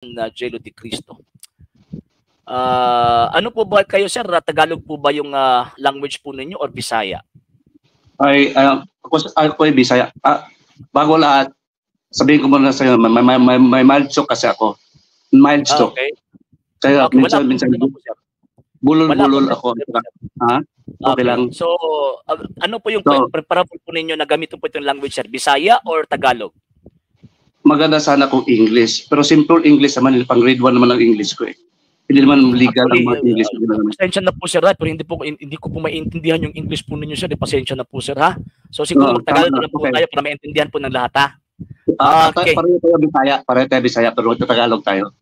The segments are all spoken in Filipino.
na Jello de Cristo. Ano po ba kayo, sir? Tagalog po ba yung language po ninyo or Bisaya? Ako ay Bisaya. Bago lahat, sabihin ko muna sa iyo, may mild stroke kasi ako. Mild stroke. Okay. Kaya Okay, minsan bulol-bulol ako. Okay lang. So, ano po yung preferable po ninyo na gamitin po itong language, sir? Bisaya or Tagalog? Maganda sana kung English. Pero simple English naman, pang grade 1 naman ang English ko eh. Hindi naman legal ang mga English. Pasensya na po, sir, pero hindi ko po maintindihan yung English po ninyo, sir. Pasensya na po, sir, ha? So, siguro mag-Tagalog na po tayo para maintindihan po ng lahat, ha? Okay. Pareho tayo Bisaya, pero Tagalog tayo.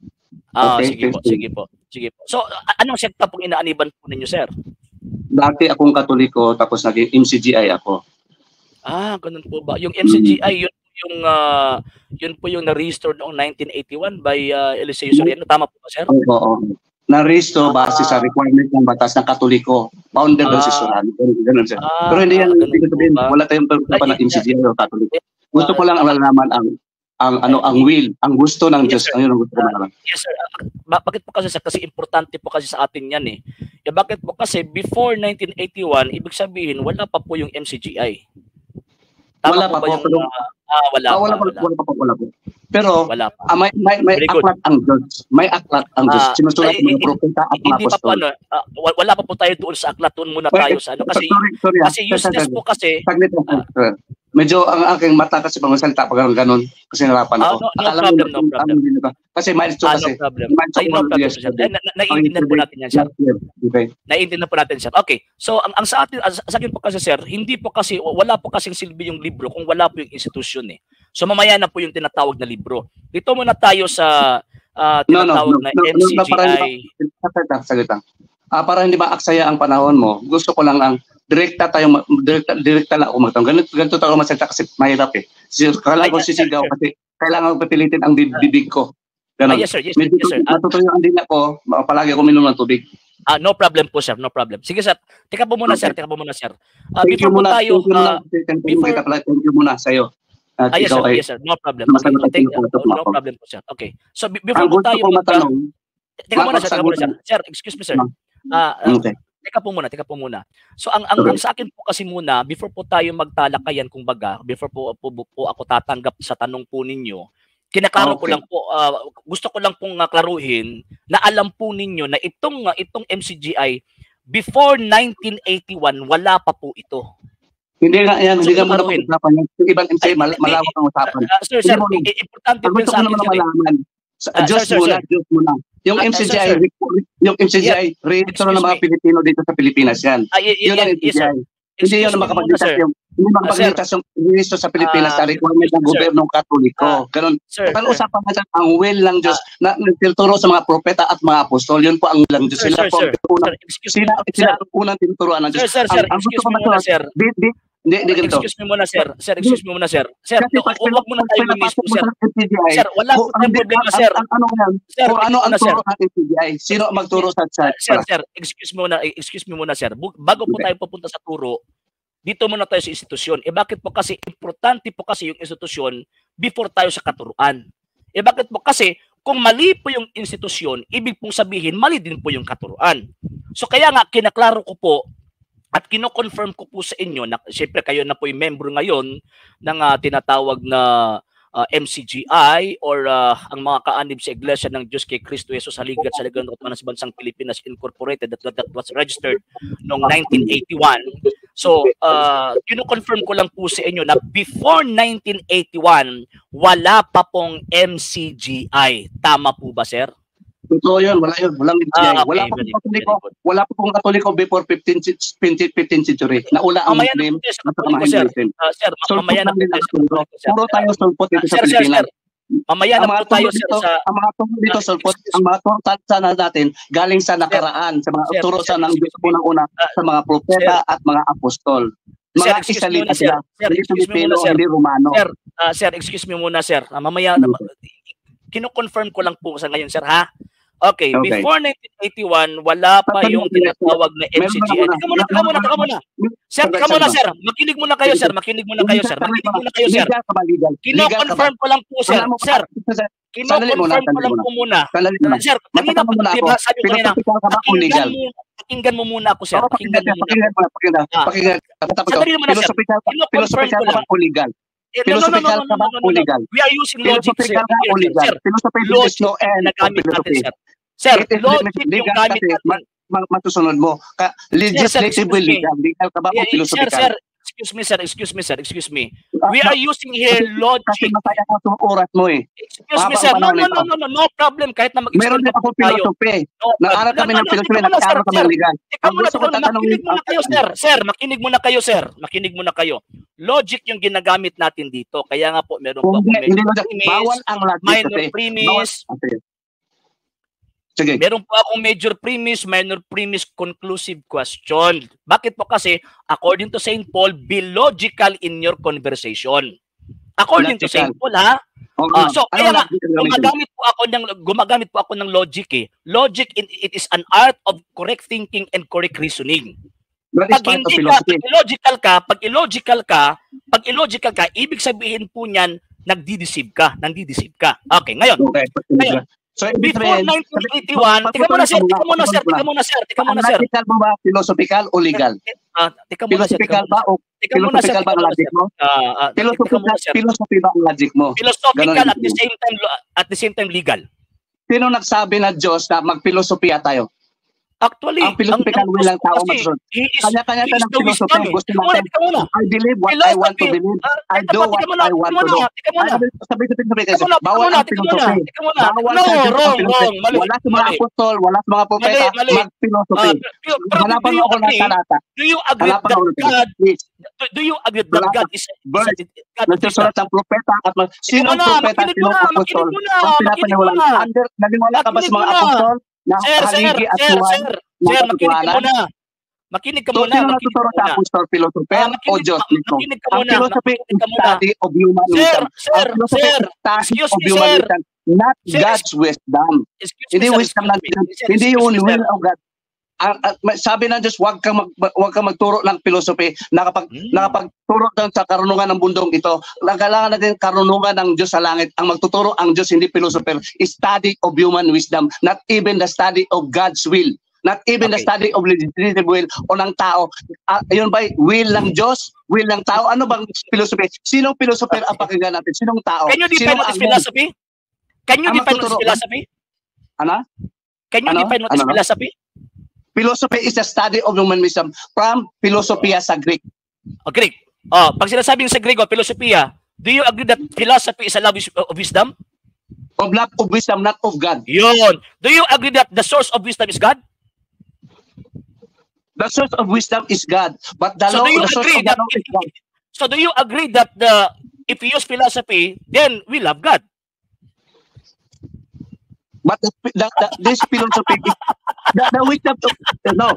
Okay, sige po. So, anong sekta pong inaaniban po ninyo, sir? Dati akong Katoliko, tapos naging MCGI ako. Ganun po ba? Yung MCGI, yun po yung na-restore noong 1981 by Eliseo Soriano. Tama po ba, sir? Oo. Na-restore base sa requirement ng batas ng Katoliko. Founder ng si Soriano. Ganun, sir. Pero hindi yan, wala tayong pagkapan ng MCGI o Katoliko. Gusto ko lang alalaman ang will, ang gusto ng Diyos. Ang gusto ko lang. Yes, sir. Bakit po kasi, sir? Kasi importante po kasi sa atin yan eh. Bakit po kasi before 1981, ibig sabihin, wala pa po yung MCGI. Wala pa po. Wala pa. Pero may aklat ang Diyos. May aklat ang Diyos. Sinusulat ng mga propeta at mga apostol. Wala pa po tayo doon sa aklat. Doon muna tayo sa ano. Kasi useless po kasi. Saglit lang. Medyo ang aking mata kasi pang salita pag gano'n kasi narapan ako. No problem. Kasi milestone kasi. No problem. Naiintindihan po natin yan, sir. Naiintindihan po natin, sir. Okay. So, ang sa akin po kasi, sir, hindi po kasi, wala po kasing silbi yung libro kung wala po yung institusyon eh. So, mamaya na po yung tinatawag na libro. Dito muna tayo sa tinatawag na MCGI. Saglit lang. Para hindi maaksaya ang panahon mo, gusto ko lang ang direkta lang ako magtanong. Ganito tayo masalita kasi mahirap eh. Kailangan ko sisigaw kasi kailangan ko papilitin ang bibig ko. Yes, sir. Matutuyo ang dila ko, palagi ako minom ng tubig. No problem po, sir. No problem. Sige, sir. Teka po muna, sir. Thank you muna sa'yo. Yes, sir. No problem. No problem po, sir. Okay. So, before po tayo Teka muna, sir. Sir, excuse me, sir. Teka po muna. So ang sa akin po kasi muna, before po tayo magtalakayan kumbaga, before po ako tatanggap sa tanong po ninyo, kinaklaro ko lang po, gusto ko lang pong klaruhin na alam po ninyo na itong MCGI before 1981 wala pa po ito. Hindi nga yan, hindi nga muna pag-usapan yung ibang MCGI, malawak ang usapan. Sir, importante po sa akin, sir. Diyos muna. Yung MCGI, register ng mga Pilipino dito sa Pilipinas yan. Yun ang MCGI. Hindi yun ang makapagligtas yung register sa Pilipinas sa requirement ng gobyernong Katoliko. Ganun. Pag-usapan natin ang will ng Diyos na nagtuturo sa mga propeta at mga apostol. Yun po ang will ng Diyos. Sila ang unang tinuturuan ng Diyos. Sir, excuse me muna, sir. Excuse me muna, sir. Excuse me muna, sir. Sir, huwag muna tayo mismo, sir. Sir, wala po tayong problema, sir. Ano ang turo ng MCGI? Sino magturo sa chat? Sir, excuse me muna, sir. Bago po tayo pupunta sa turo, dito muna tayo sa institusyon. Bakit po kasi importante po kasi yung institusyon before tayo sa katuruan? Bakit po kasi kung mali po yung institusyon, ibig pong sabihin mali din po yung katuruan. So kaya nga kinaklaro ko po at kino-confirm ko po sa inyo na siyempre kayo na po yung member ngayon ng tinatawag na MCGI or ang mga kaanib sa Iglesia ng Diyos kay Kristo Jesus sa ligat sa ligang ng sa bansang Pilipinas Incorporated that was registered noong 1981. So, kino-confirm ko lang po sa inyo na before 1981, wala pa pong MCGI. Tama po ba, sir? Totoo yun, walang MCGI. Wala pa pong Katoliko before 15th century. Naula ang Muslim at saka mga Hinduism. Mamaya na po tayo. Puro tayo sulpot dito sa Pilipinas. Mamaya na po tayo sa... Ang mga turo dito sulpot, ang mga turo natin galing sa nakaraan, sa mga turo sa ng Diyos unang-una, sa mga propeta at mga apostol. Mga isalita sila. Hindi Pilipino, hindi Romano. Sir, excuse me muna, sir. Mamaya, kino-confirm ko lang po sa ngayon, sir, ha? Okay, before 1981, wala pa yung tinatawag na MCGI. Teka muna. Sir, teka muna, sir. Makinig muna kayo, sir. Kino-confirm ko lang po, sir. Sir, kino-confirm ko lang po muna. Sir, kanina po, diba, sabi ko kanina, pakinggan mo muna ako, sir. Pakinggan. Sandali naman, sir. Kino-confirm ko lang. Philosophical ka ba o legal? We are using logic, sir. Logic na gamit natin, sir. Sir, logic yung gamit natin. Matusunod mo. Legislatively legal. Legal ka ba o philosophical? Sir, excuse me. We are using here logic. Kasi masaya ka sa oras mo eh. Excuse me, sir. No problem. Kahit na meron din ako philosophy. Nag-aral kami ng philosophy. Nag-aral kami ng legal. Makinig muna kayo. Logic yung ginagamit natin dito. Kaya nga po, meron po minor premise. Sige. Meron po akong major premise, minor premise, conclusive question. Bakit po? Kasi, according to St. Paul, be logical in your conversation. According to St. Paul, ha? So, kaya nga, gumagamit po ako ng logic eh. Logic, it is an art of correct thinking and correct reasoning. Pag illogical ka, ibig sabihin po niyan, nagdi-deceive ka. Okay, ngayon. So, before 1981, tika muna sir. Logical mo ba, philosophical o legal? Philosophical ba o philosophical ba ang logic mo? Philosophy ba ang logic mo? Philosophical at the same time legal. Sino nagsabi na Diyos na magpilosopiya tayo? Actually, ang philosophical will lang tao magsunod. Kanya-kanya tayo ng philosophy. Gusto natin, I believe what I want to believe. I do what I want to do. Bawal ang philosophy. Wala sa mga apostol, wala sa mga propeta, mag-philosophy. Hanapan mo ako ng talata. Do you agree that God is nagsusulat ng propeta at sinong propeta, sinong apostol ang pinapaniwalaan? Naniwala ka ba sa mga apostol? Sir, makinig ka muna. Sino natuturo sa apostol, philosopher o Diyos nito? Ang philosophy is study of human wisdom. Ang philosophy is study of human wisdom, not God's wisdom. Hindi wisdom ng Diyos. Hindi yung will of God. Sabi ng Diyos, huwag kang magturo ng philosophy. Nakapagturo sa karunungan ng bundong ito. Kailangan natin karunungan ng Diyos sa langit. Ang magtuturo ang Diyos, hindi philosopher. Study of human wisdom, not even the study of God's will. Not even the study of legislative will o ng tao. Yun ba, will ng Diyos? Will ng tao? Ano bang philosophy? Sinong philosopher ang pakinggan natin? Sinong tao? Can you define what is philosophy? Can you define what is philosophy? Ano? Can you define what is philosophy? Philosophy is the study of human wisdom from philosophia sa Greek. Greek. Pag sinasabing sa Greek, philosophia, do you agree that philosophy is a love of wisdom? Of love of wisdom, not of God. Yun. Do you agree that the source of wisdom is God? The source of wisdom is God. But the so law, the source of the law is God. So do you agree that if we use philosophy, then we love God? But this philosophy, the wisdom, no.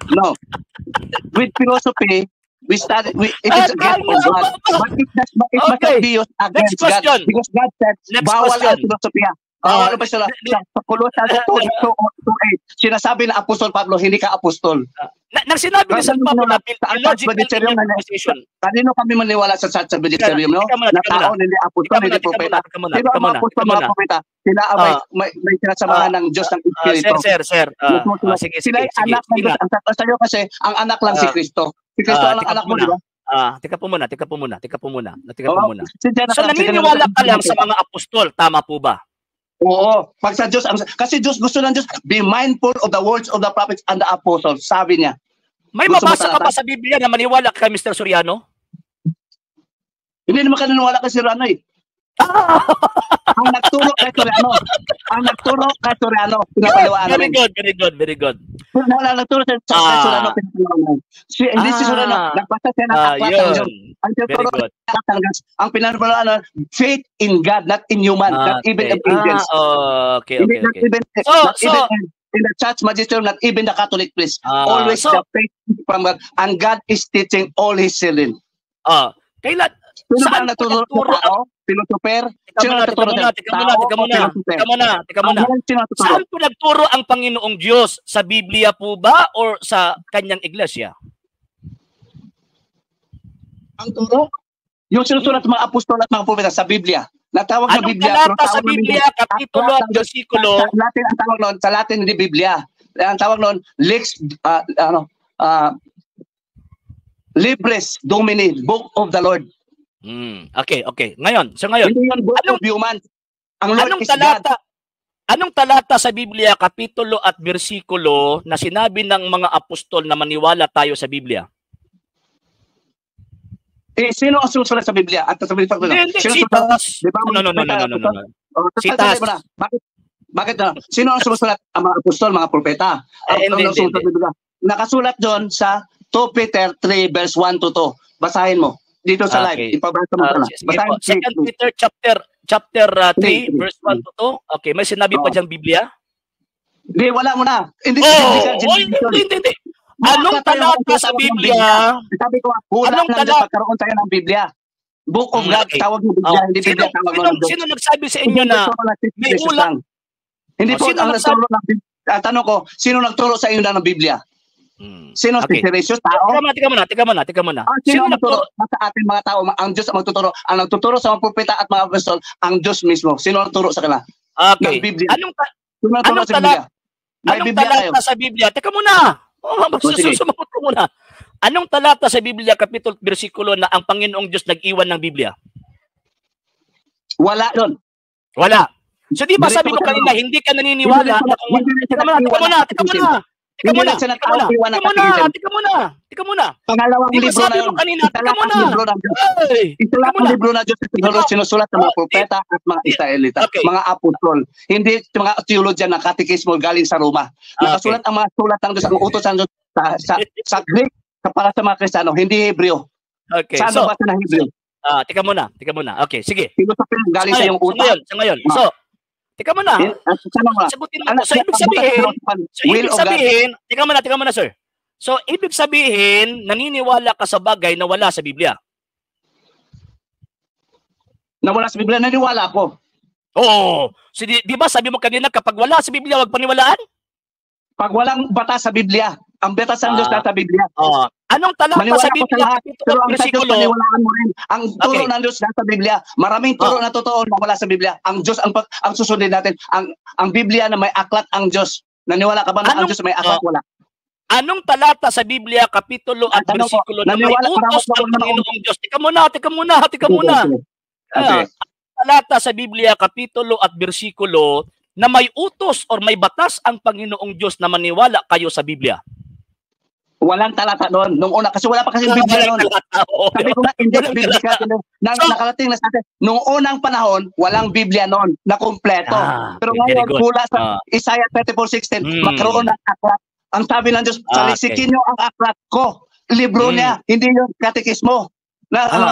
With philosophy, we study. It is against God, but it must be used against God, because God said, "Bawal ang philosophy." Ano ba sila? Sa Colossians 2:8, sinasabi na Apostol Pablo, hindi ka apostol. Nang sinabi ni San Pablo na illogical conversation. Kanino kami maniwala sa Satsa Magisterium, no? Na tao, hindi apostol, hindi propeta. Sino ang mga apostol, mga propeta? Sila may sinasamahan ng Diyos ng Espiritu. Sir. Sila ay anak ng Diyos. Ang sa'yo kasi, ang anak lang si Kristo. Si Kristo ang anak mo, di ba? Teka po muna. So naniniwala ka lang sa mga apostol, tama po ba? Oo. Pag sa Diyos, kasi Diyos, gusto ng Diyos, be mindful of the words of the prophets and the apostles. Sabi niya. May mabasa ka ba sa Biblia na maniwala ka kay Mr. Soriano? Hindi naman ka naniwala kay Soriano eh. Ang nagturo kay Soriano, pinapaliwanag. Very good. Nagturo kay Soriano, pinapaliwanag. Hindi si Soriano, nagbasa siya ng aklat ng Diyos. Ang tinuturo ang pinapaliwanag, faith in God, not in human, not even the angels. Okay. Not even in the church magisterium, not even the Catholic priest. Always the faith from God, and God is teaching all His children. Sino ba ang natuturo sa tao? Pilosoper? Sino natuturo sa tao? Teka muna. Saan po nagturo ang Panginoong Diyos? Sa Biblia po ba or sa kanyang iglesia? Ang turo? Yung sinusulat mga apostol at mga propeta sa Biblia. Natawag na Biblia. Anong talata sa Biblia, kapitulo at bersikulo? Sa Latin ang tawag noon, sa Latin hindi Biblia. Ang tawag noon, Lex Libres Domini, Book of the Lord. Okay. Ngayon, hindi yung book of human. Ang Lord is God. Anong talata sa Biblia, kapitulo at bersikulo na sinabi ng mga apostol na maniwala tayo sa Biblia? Sino ang susulat sa Biblia? At sabihin pa ko na. No. Sitas. Bakit na? Sino ang sumusulat? Ang mga apostol, mga propeta. Nakasulat doon sa 2 Peter 3 verse 1 to 2. Basahin mo. Dito sa live. Ipabasa mo na. 2 Peter chapter 3 verse 1 to 2. Okay, may sinabi pa diyang Biblia? Hindi, wala mo na. Hindi. Anong talata sa Biblia? Sabi ko, wala lang dyan pagkaroon tayo ng Biblia. Book of God, tawag mo Biblia, hindi Biblia tawag mo. Sino nagsabi sa inyo na may ulat? Hindi po ang nagturo ng Biblia. Tanong ko, sino nagturo sa inyo ng Biblia? Sino si Jesus? Tao? Tika muna. Sino nagturo sa ating mga tao? Ang Diyos ang magtuturo. Ang nagtuturo sa mga propeta at mga apostol, ang Diyos mismo. Sino nagturo sa kanila? Okay. Anong talata sa Biblia? Teka muna. Susumagot ko muna. Anong talata sa Biblia, kapitulo, bersikulo na ang Panginoong Diyos nag-iwan ng Biblia? Wala doon. Wala. So di ba sabi ko kanina, hindi ka naniniwala? Teka muna. Pangalawang libro na yun. Ikalawang libro na Diyos sinusulat ng mga propeta at mga Israelita, mga apostol. Hindi mga theologian na katekismo galing sa Roma. Nakasulat ang mga sulat ng Diyos, ang utos ng Diyos sa Greek para sa mga Kristiyano, hindi Hebreo. Saan nabasa ng Hebreo? Teka muna. Okay, sige. Filosofi galing sa iyong utak. Sa ngayon. So, teka muna. Sagutin mo. So, ibig sabihin, teka muna, sir. So, ibig sabihin, naniniwala ka sa bagay na wala sa Biblia. Na wala sa Biblia, naniniwala ako. Oo. So, di ba sabi mo kanina, kapag wala sa Biblia, wag paniwalaan? Pag walang batas sa Biblia, ang batas ng Diyos na sa Biblia. Anong talata sa Biblia? Pero ang sa Diyos, paniwalaan mo rin. Ang turo ng Diyos na sa Biblia, maraming turo na totoo na wala sa Biblia. Ang Diyos, ang susundin natin, ang Biblia na may aklat ang Diyos. Naniwala ka ba na ang Diyos may aklat? Wala. Anong talata sa Biblia, kapitulo at bersikulo na may utos ng Panginoong Diyos? Tika muna. Talata sa Biblia, kapitulo at bersikulo na may utos or may batas ang Panginoong Diyos na maniwala kayo sa Biblia? Walang talata doon. Noong una, kasi wala pa kasi Biblia noon. Sabi ko na, hindi Biblia nakarating na sa atin. Noong unang panahon, walang Biblia noon na kumpleto. Pero ngayon, mula sa Isaiah 34:16, magkaroon ng aklat. Ang sabi ng Diyos, salisikin niyo ang aklat ko. Libro niya, hindi yung katekismo.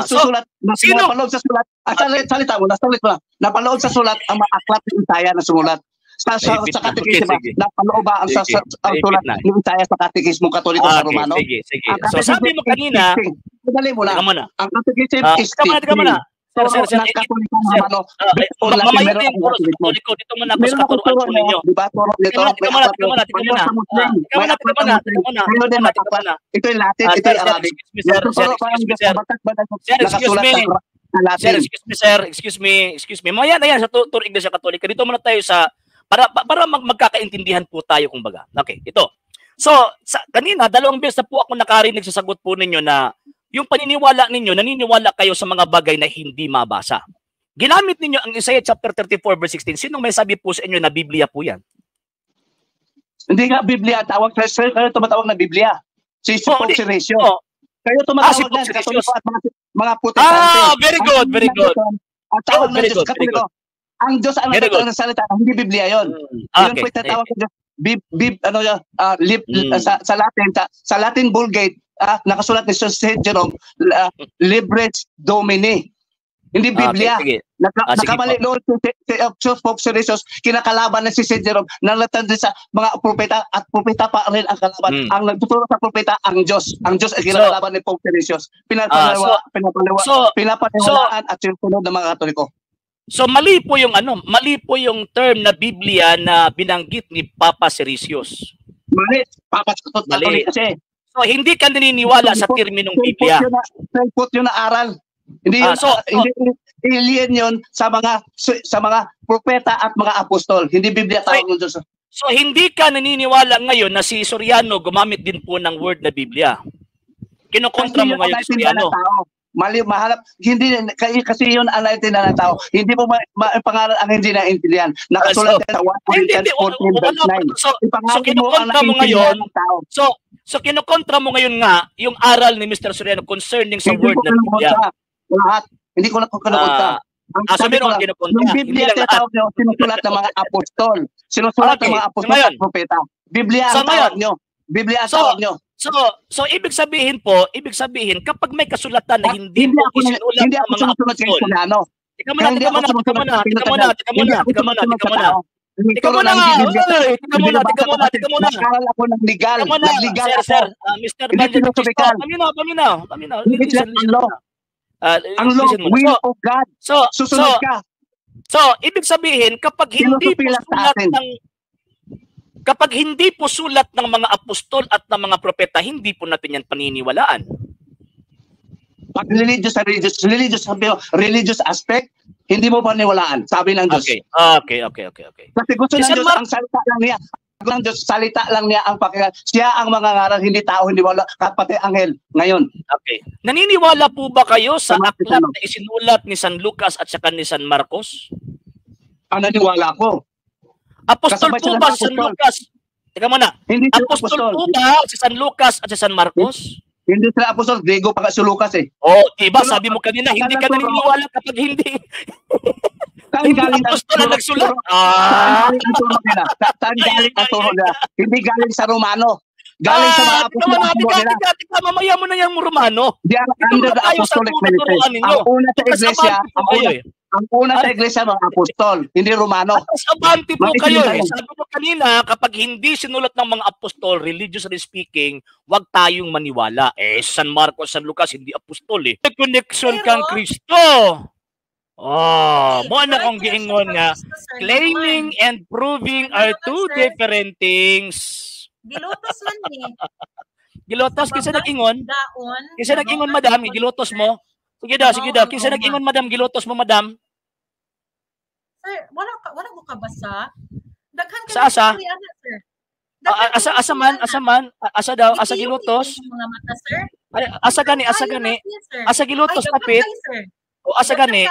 Susulat, napaloob sa sulat. Salita mo, napaloob sa sulat ang mga aklat ng Isaiah na sumulat. Sa katekismo, napaloob ba ang sulat ng Isaiah sa katekismo katoliko sa Romano? Sige. So sabi mo kanina, madali mo lang. Ang katekismo is Sir. Mamaya din puro sa katoliko. Dito muna ako sa katuruan po ninyo. Ito yung Latin, ito yung Arabic. Excuse me. Mamaya na yan sa Turo Iglesia Katolika. Dito muna tayo sa para magkakaintindihan po tayo kumbaga. Okay, ito. So, kanina, 2 beses na po ako nakarinig sa sagot po ninyo na yung paniniwala ninyo, naniniwala kayo sa mga bagay na hindi mabasa. Ginamit ninyo ang Isaiah chapter 34 verse 16. Sinong may sabi po sa inyo na Biblia po yan? Hindi nga Biblia. Kayo tumatawag na Biblia. Si Ratio. Kayo tumatawag na Katoliko at mga Protestante. Very good. Ang tawag na Diyos, Katoliko. Ang Diyos ang nagsasalita, hindi Biblia yon. Yung po itatawag na Diyos, sa Latin Vulgate, nakasulat ni St. Jerome, Libres Domini. Hindi Biblia. Nakamali doon si Pope Serious, kinakalaban na si St. Jerome, nalatan din sa mga propeta at propeta pa rin ang kalaban. Ang nagtuturo sa propeta, ang Diyos. Ang Diyos ay kinakalaban ni Pope Serious. Pinapaniwalaan at sinusunod ng mga Katoliko. So mali po yung term na Biblia na binanggit ni Papa Serious. Mali, Papa Katolik kasi. So hindi ka naniniwala sa terminong Biblia. Self-put yun na aral. Hindi yun, alien yun sa mga propeta at mga apostol. Hindi Biblia tawag ng Diyos. So hindi ka naniniwala ngayon na si Soriano gumamit din po ng word na Biblia. Kinokontra mo ngayon si Soriano. Mali, mahalap. Hindi, kasi yun ang naiintindihan ng tao. Hindi mo pangalan ang hindi naiintindihan. Nakasulat sa 1 Corinthians 14 verse 9. So kinokontra mo ngayon. So kinokontra mo ngayon nga yung aral ni Mr. Soriano concerning sa word na Biblia. Lahat. Hindi ko na kinokontra. Sabi ko yung Biblia tawag nyo, sinusulat ng mga apostol. Sinusulat ng mga apostol at propeta. Biblia ang tawag nyo. Biblia ang tawag nyo. So ibig sabihin kapag may kasulatan na hindi po isinulat ng mga apostol. Tika muna. Nag-aral ako ng legal. Sir. Mr. Benjamin Cristo. Paminaw. Ang law, will of God. Susunod ka. So, ibig sabihin, kapag hindi po sulat ng mga apostol at ng mga propeta, hindi po natin yan paniniwalaan. Pag religious aspect, hindi mo paniwalaan, sabi ng Diyos. Okay. Kasi gusto ng Diyos, ang salita lang niya. Ang Diyos, salita lang niya ang pakinggan. Siya ang mangangaral, hindi tao, hindi wala, pati anghel. Ngayon. Okay. Naniniwala po ba kayo sa aklat na isinulat ni San Lucas at saka ni San Marcos? Naniniwala ko. Apostol po ba si San Lucas? Teka muna. Apostol po ba si San Lucas at si San Marcos? Hindi sila apostol, Griego pa si Lucas eh. Diba sabi mo kanina, hindi ka naniniwala kapag hindi. Saan galing apostol na nagsulat? Saan galing ang turo nila? Hindi galing sa Romano. Galing sa mga apostol nila. Mamaya mo na yung Romano. They are under the apostolic ministry. Ang una sa iglesia, ang una sa iglesia mga apostol, hindi Romano. Abante po kayo eh. Sabi mo kanina, kapag hindi sinulat ng mga apostol, religiously speaking, wag tayong maniwala. San Marcos, San Lucas, hindi apostol eh. Connection kang Kristo. Mo na kong giingon nga, claiming and proving are two different things. Gilotos man ni. Gilotos, kinsa nag-ingon? Kinsa nag-ingon, madam? Gilotos mo? Sige daw. Kinsa nag-ingon, madam? Gilotos mo, madam? Sir, wala ko kabasa. Daghan ka sa sir. Asa man, asa gilotos. Mga mata, sir. Asa gani. Asa gilotos tapit. O asa gani.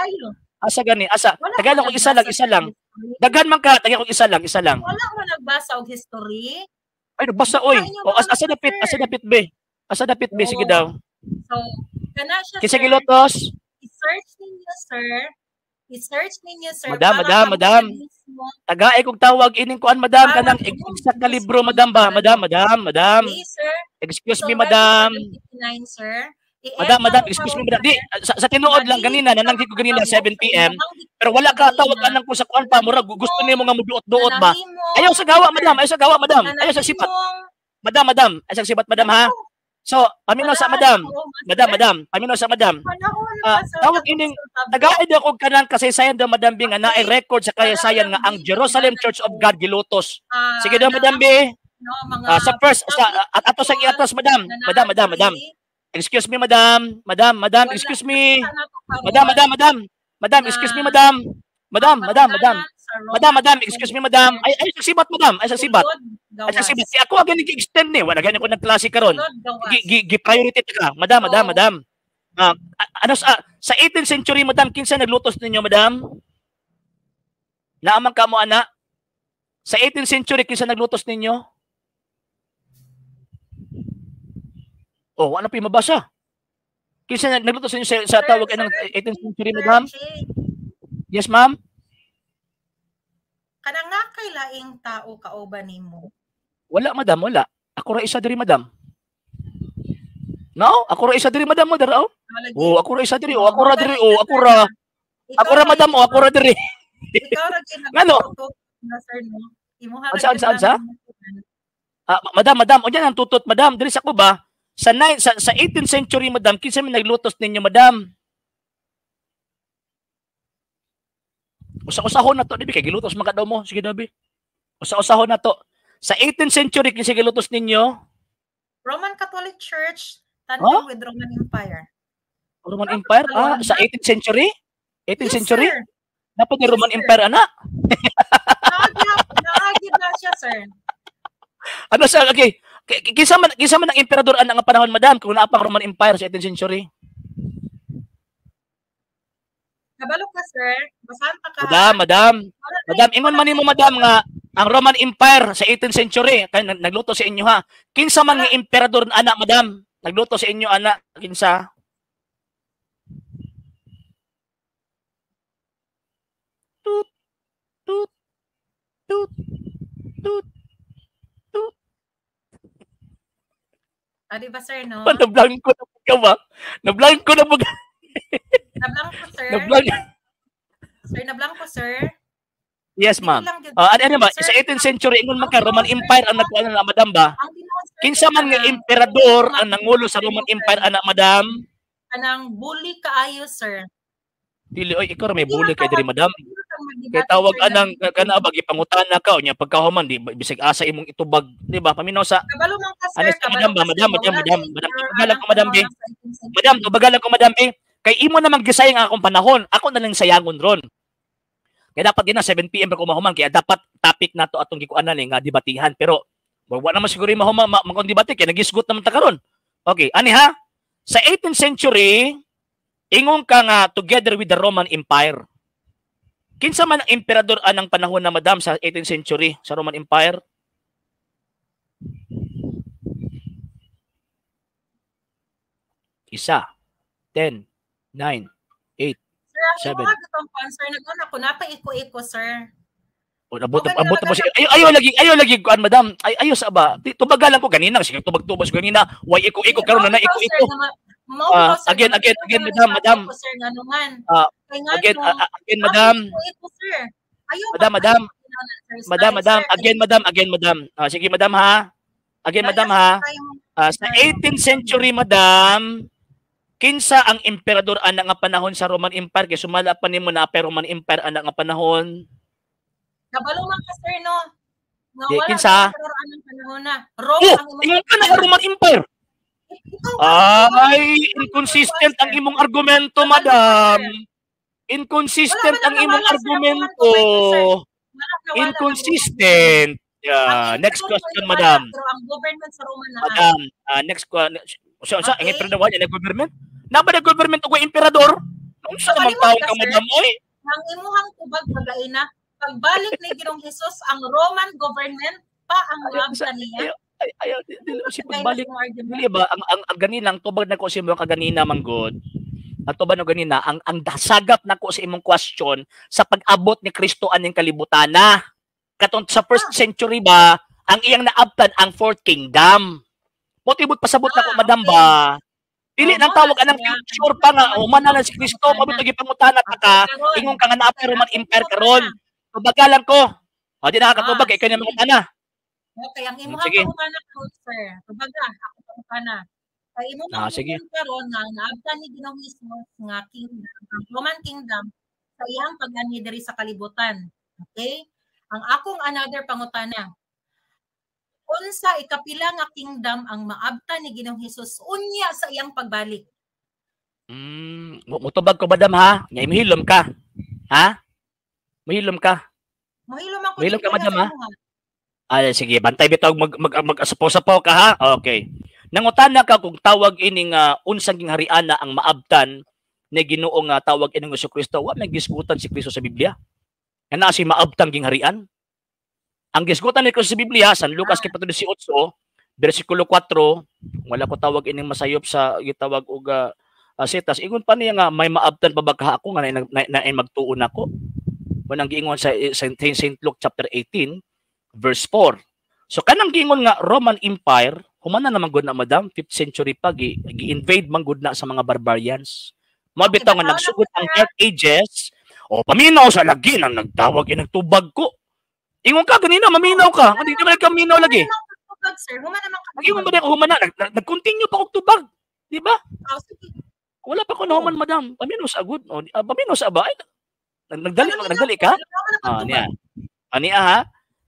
Tagalog ko isa lang. Daghan man ka, tagalog ko isa lang. Wala mo nagbasa og history. Ay, nagbasa oy. O asa dapit be. Sige daw. So, kana siya. Kinsa gilotos? I-search ninyo, sir. Madam. Tagaay kog tawag ining kuan, madam, kanang exact na libro, madam ba? Madam. Please, sir. Excuse me, madam. Sir. Madam, excuse me, madam. Di, sa tinuod lang ganina, nananggi ko ganina 7 PM. Pero wala ka tawag anang ko sa kuan pa, mura gusto nimo nga muduot-duot ba? Ayaw sa gawa, madam. Ayaw sa sipat. Madam. Ayaw sa sipat, madam ha. So, paminaw sa madam. Paminaw sa madam. Tawag ining tagaid ako kanang kasaysayan daw, madam Bing, na ay record sa kasaysayan nga ang Jerusalem Church of God gilutos. Sige daw, madam Bing. Sa first ato sa iatos, madam. Excuse me, madam. Excuse me. Madam, excuse me, madam. Excuse me, madam. Ay sibat, madam. Ay sibat. Si ako agad nag-extend ni. Wala ganyan ko nag-klase karon. Gi-priority ka. Madam. Ano sa 18th century, madam, kinsa naglutos ninyo, madam? Naamang ka mo, ana? Sa 18th century, kinsa naglutos ninyo? Ano pa yung mabasa? Kinsa naglutos ninyo sa tawag ng 18th century, madam? Yes, ma'am? Kanang nakay laing tao kauban nimo. Wala, madam, wala. Ako ra isa diri, madam. No? Ako ra isa diri, madam, ako ra isa diri. Ako ra. Ako ra madam o ako ra diri. Ikaw ra gyud Ngano? na sir no. Imuha Saan? Madam, o yan ang tutot, madam. Dili sa ko ba? Sa 18th century, madam, kinsa man naglutos ninyo, madam? Usa-usahon na to, dibi kay gilutos man daw mo. Sige dabi. Usa-usahon na to. Sa 18th century kinsa gilutos ninyo? Roman Catholic Church tandem with Roman Empire. Roman Empire? Sa 18th century? 18th century? Sir. Dapat ni Roman Empire, ana? Naagid na siya, sir. Ano sa, okay. Kinsa man ang emperador ana nga panahon, madam, kung naapang Roman Empire sa 18th century? Kabalo ka, sir. Basahan pa ka. Madam, ingon man nimo, madam, nga ang Roman Empire sa 18th century, kay nagluto sa inyo ha. Kinsa man nga emperador ana, madam, nagluto sa inyo ana, kinsa? Tut, tut, tut, tut, tut. Di ba, sir, no? Nablanko na po ka ba? Nablanko na po ka. Nablangko, sir. Sir, nablangko, sir. Yes, ma'am. Ano ba? Sa 18th century, ingon man ka, Roman Empire ang nagkuhan na, madam ba? Kinsa man nga emperador ang nangulo sa Roman Empire, anak, madam? Anang bully kaayo, sir. Dili, oy, ikaw may bully kay diri, madam. Kay tawag anang kana bagi pangutana ka unya pagkahuman di bisig asa imong itubag, di ba? Paminaw sa kabalo man ka, sir. Madam, tubagalan ko, madam. Madam, tubagalan ko, madam. Kay imo namang gisayang akong panahon. Ako na lang sayangon ron. Kaya dapat din na 7 PM pa kumahuman. Kaya dapat topic na to atong gikuanan nga debatihan. Pero wala naman siguro yung makong debate. Kaya nagisgot naman ta karon. Okay, ani ha? Sa 18th century, ingon ka nga together with the Roman Empire. Kinsa man ang emperador anang panahon na, madam, sa 18th century sa Roman Empire? Isa. 10. 9, 8, 7. Sir, nag-una ko na pa iko-iko, sir. Abot mo siya. Ayo lagi kuan, madam. Ayo sa ba. Tubagalan ko ganina, sige tubag-tubas ganina. Why iko-iko karon na iko-iko. Again, madam. Again, madam. Again, madam. Sige, madam ha. Again, madam ha. Sa 18th century, madam, kinsa ang emperador ana nga panahon sa Roman Empire? Kay sumala pa nimo na pa Roman Empire ana nga panahon. Kabalo man ka, sir, no? Kinsa? Panahon na. Rome ang Roman Empire. Ay, inconsistent ang imong argumento, madam. Inconsistent ang imong argumento. Inconsistent. Next question, madam. Ang government sa Roma na. Madam, next question. Ang emperador niya nag-government? Naba nag-government o emperador? Unsa naman taong ka, madam, oy? Ang imuhang tubag paglaina, pagbalik ni Ginoong Hesus, ang Roman government pa ang labta niya. Ayaw, si pagbalik. Dili ba, ang ganinang tubag na ko sa imo kaganina, manggod. At tubag na ganina, ang dasagap na ko sa imong question sa pag-abot ni Kristo aning kalibutana. Katong sa 1st century ba, ang iyang naabtan ang 4th kingdom. Potibot pasabot na ko, madam ba? Dili nang tawag anang future pa nga, humana na si Kristo, mabutagi pangutana ka, ingon ka nga naapay Roman Empire karon. Tubagalan ko. O, di nakakatubag, ikaw niya mga ana. Okay, ang imuhang pangutana ko, sir. Tubaga, ako pangutana. Kay imuhang pangutana karon nga, naabtan ni Ginoong Hesus nga kingdom, ang Roman kingdom, sa iyang pag-ani diri sa kalibutan. Okay? Ang akong another pangutana, unsa ikapila nga kingdom ang maabtan ni Ginoong Hesus unya sa iyang pagbalik? Mutubag ko, madam, ha? Nga imihilom ka. Ha? Mahilom ka. Mahilom ka, madam, ha? Sige, bantay bitaw mag-asapaw-sapaw ka, ha? Okay. Nangutana ka kung tawag ining unsang gingharian na ang maabtan ni Ginoo nga tawag ining Jesucristo. Wa may gisgutan si Kristo sa Biblia. Ana si maabtang gingharian. Ang gisgutan ni Kristo sa Biblia, San Lucas kapitulo 18, bersikulo 4, wala ko tawag ining masayop sa gitawag og setas. Ingon pa niya nga may maabtan pa baka ako nga na magtuon ako. Wanang giingon sa St. Luke chapter 18 verse 4. So kanang giingon nga Roman Empire, humana naman gud na, madam, 5th century pa gi-invade man gud na sa mga barbarians. Mabitaw nga nagsugod ang Dark Ages, O paminaw sa lagi nang nagtawag nagtubag ko. Ingon ka ganina maminaw ka. Hindi naman ka minaw lagi. Sir, human naman ka. Ingon ba ako humana nag-continue pa og tubag. Di ba? Wala pa ko naman madam. Paminaw sa agud. O paminaw sa ba? Nagdali ka? Niya. Ania ha?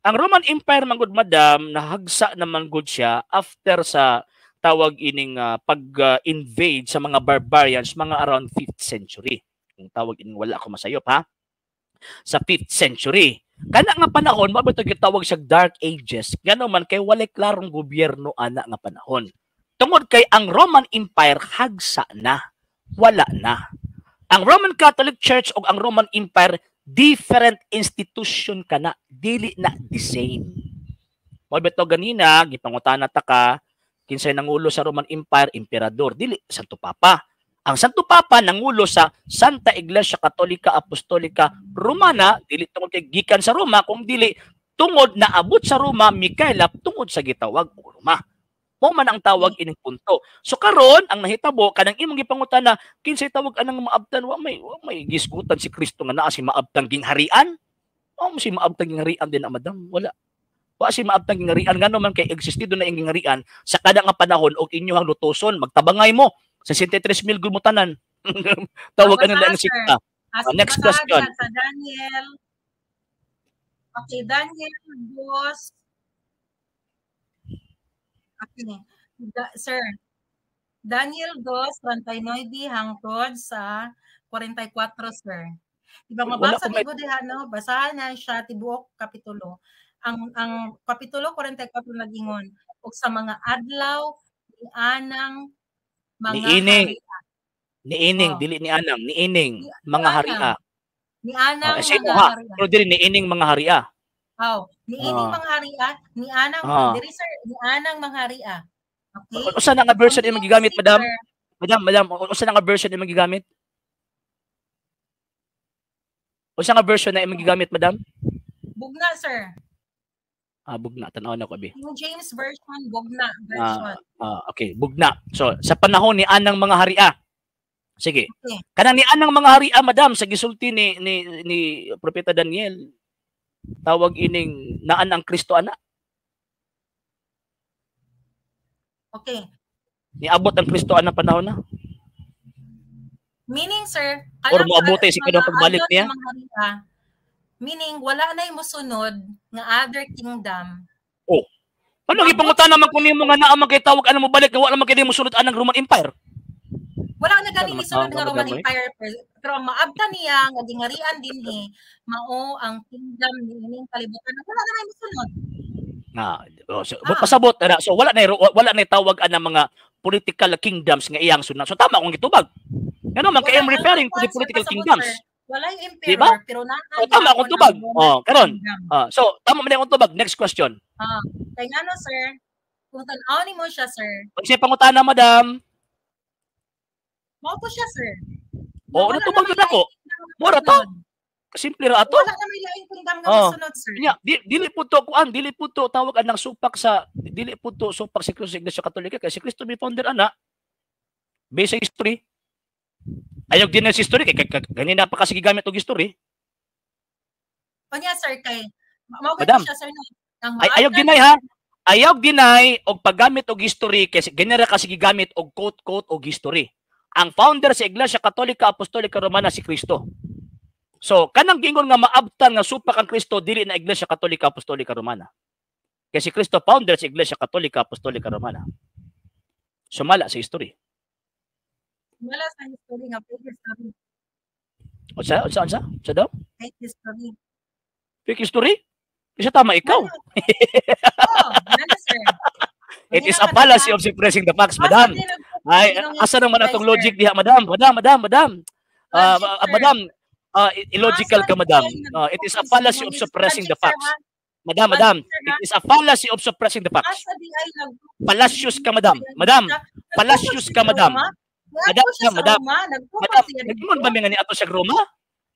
Ang Roman Empire manggod madam nahagsa naman gud siya after sa tawag ining pag-invade sa mga barbarians mga around 5th century. Kung tawag ining wala ako masayop ha. Sa 5th century. Kana nga panahon mao bito gitawag siya Dark Ages. Ngano man kay walay klarong gobyerno ana nga panahon. Tungod kay ang Roman Empire hagsa na. Wala na. Ang Roman Catholic Church o ang Roman Empire different institution kana, dili na the same. Mo beto ganina gipangutana ta ka kinsay nangulo sa Roman Empire, emperador, dili Santo Papa. Ang Santo Papa nangulo sa Santa Iglesia Katolika Apostolika Romana, dili tungod kay gikan sa Roma, kung dili tungod na abot sa Roma, Mikaela tungod sa gitawag og Roma. Mo man ang tawag ining punto. So karon ang nahitabo kanang imong gipangutana kinsay tawag anang maabtan wa may gisgutan si Kristo nga naa si maabtang gingharian. Si maabtang gingharian din madam wala. Wa si maabtang gingharian ngano man kay existido na ing gingharian sa kada nga panahon og inyong lutoson magtabangay mo sa 63,000 gumutanan. Tawag ano lang sikta. Next question. Sa Daniel. Okay, Daniel 2. Okay. Sir, Daniel 2:39 hangtod sa 44, sir. Diba mabasa ni Gudihan, no? Basahan na siya tibuok kapitulo. Ang kapitulo 44 nagingon og sa mga adlaw ni anang mga haria. Ni ining dili ni anang, ni ining mga haria. Ni anang mga haria. Pero dili ni ining mga haria. Ni ining mga haria, ni anang diri sir, ni anang mga haria. Okay? Usa na nga version imong gigamit, madam? Madam, usa na nga version imong gigamit? Usa nga version na imong gigamit, madam? Bugna, sir. Bugna, tanaw na ko abi. Yung James version, bugna version. Okay, bugna. So, sa panahon ni anang mga haria. Sige. Okay. Kanang ni anang mga haria, madam, sa gisulti ni Propeta Daniel, tawag ining naan ang Kristo ana. Okay. Niabot ang Kristo ana panahon na. Meaning sir, or moabuti si kanang pagbalik niya. Meaning wala na mosunod nga other kingdom. Oh. Ano gipangutan naman kung nimo nga naa magitawag ano mo balik wala man kay mosunod anang Roman Empire. Wala na gani isunod nga Roman Empire pero ang maabtan niya nga gingarian dinhi mao ang kingdom niining kalibutan wala na may mosunod. Pasabot na so wala na tawag anang mga political kingdoms nga iyang sunod. So tama kung gitubag. Ano man kay I'm referring to the political kingdoms. Wala yung emperor diba? Pero tama kung tubag. Karon. So tama man yung tubag. Next question. Kay ano sir? Kung tan-aw nimo siya sir. Pag siya pangutana madam. Mao to siya sir. Ano tubag na ako? Mura to. Simple ra ato. Wala na may laing kingdom nga sunod sir. Dili po to tawag anang supak sa dili po to supak si Kristo sa Iglesia Katolika kay si Kristo may founder ana. Based sa history. Ayaw din na si history kay ganina pa kasi gigamit og history. Kanya sir kay madam siya sir no. Ayaw dinay ha. Ayaw dinay og paggamit og history kay ganina kasi gigamit og quote og history. Ang founder sa Iglesia Katolika Apostolika Romana si Kristo. So, kanang gingon nga maabtan nga supak ang Kristo dili na Iglesia Katolika Apostolika Romana. Kaya si Kristo founder sa Iglesia Katolika Apostolika Romana. Sumala sa history. Wala sa history nga fake history. Sa daw? Fake history. Fake history? Isa tama ikaw. Sir. It is a fallacy of suppressing the facts, madam. Ay, asa naman atong logic diha, madam? Madam, illogical ka, madam. It is a fallacy of suppressing the facts. Madam, it is a fallacy of suppressing the facts. Palacios ka, madam. Palacios ka, madam. Nag-imon ba nga ni ato sa Roma?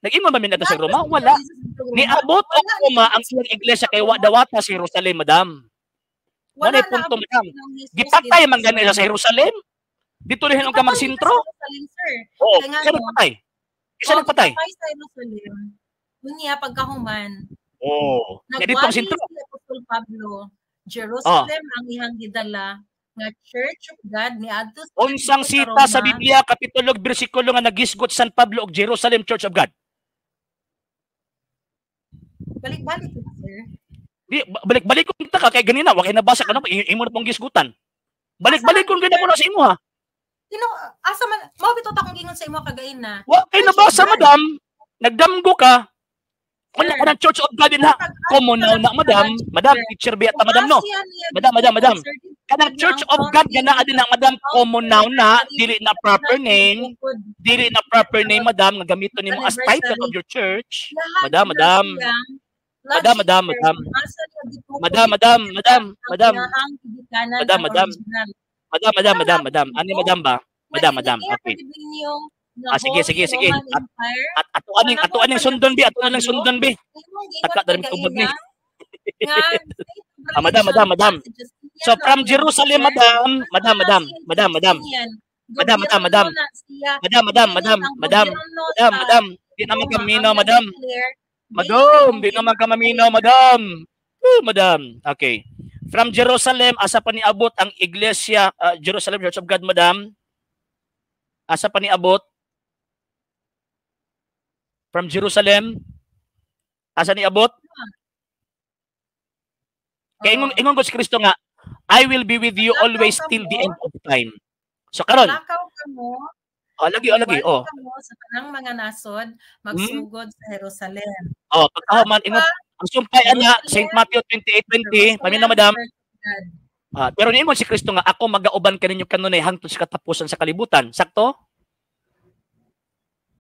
Nag-imon ba ni ato sa Roma? Wala. Niabot o Roma ang iyang iglesia kay wadawata sa Jerusalem, madam. Wala punto, madam. Gipatay man ganila sa Jerusalem? Dito rin ka magsintro? Oo, kaya patay. Isa nagpatay. Sa Jerusalem. Unya pagkahuman. Ganito ang sintro. Si Apostol Pablo, Jerusalem ang ihang gidala nga Church of God ni adto unsang sita sa Biblia kapitulo ug bersikulo nga nagisgot San Pablo og Jerusalem Church of God? Balik-balik sir. Balik-balik kung taka kay ganina wa kay nabasa kanang imo na pong gisgutan. Balik-balik kung ganina mo na sa imo ha. Sino asa man mao bitaw ta kung gingon sa imo kagain na. Wa kay nabasa madam, nagdamgo ka. Wala ka ng Church of God din ha. Common na madam, teacher biya ta madam no. Madam. Kanang Church of God gana din na madam common noun na dili na proper name madam nga gamiton nimo as title of your church. Madam. Ani madam ba? Madam. Okay. Sige. At ato aning sundon bi. Taka dalim tubag ni. Madam. So from Jerusalem, madam. Di naman kamino, madam. Di naman kamino, madam. Madam. Okay. From Jerusalem, asa pa niabot ang iglesia, Jerusalem Church of God, madam? Asa pa niabot? From Jerusalem, asa niabot? Kaya ingon ko si Kristo nga, I will be with you always till the end of time. So karon. Lakaw ka mo. Lagi. Sa kanang mga nasod magsugod sa Jerusalem. Pagkahuman ingon ang sumpay ana St. Matthew 28:20, paminaw madam. Pero niingon si Kristo nga ako magauban kaninyo kanunay hangtod sa katapusan sa kalibutan. Sakto?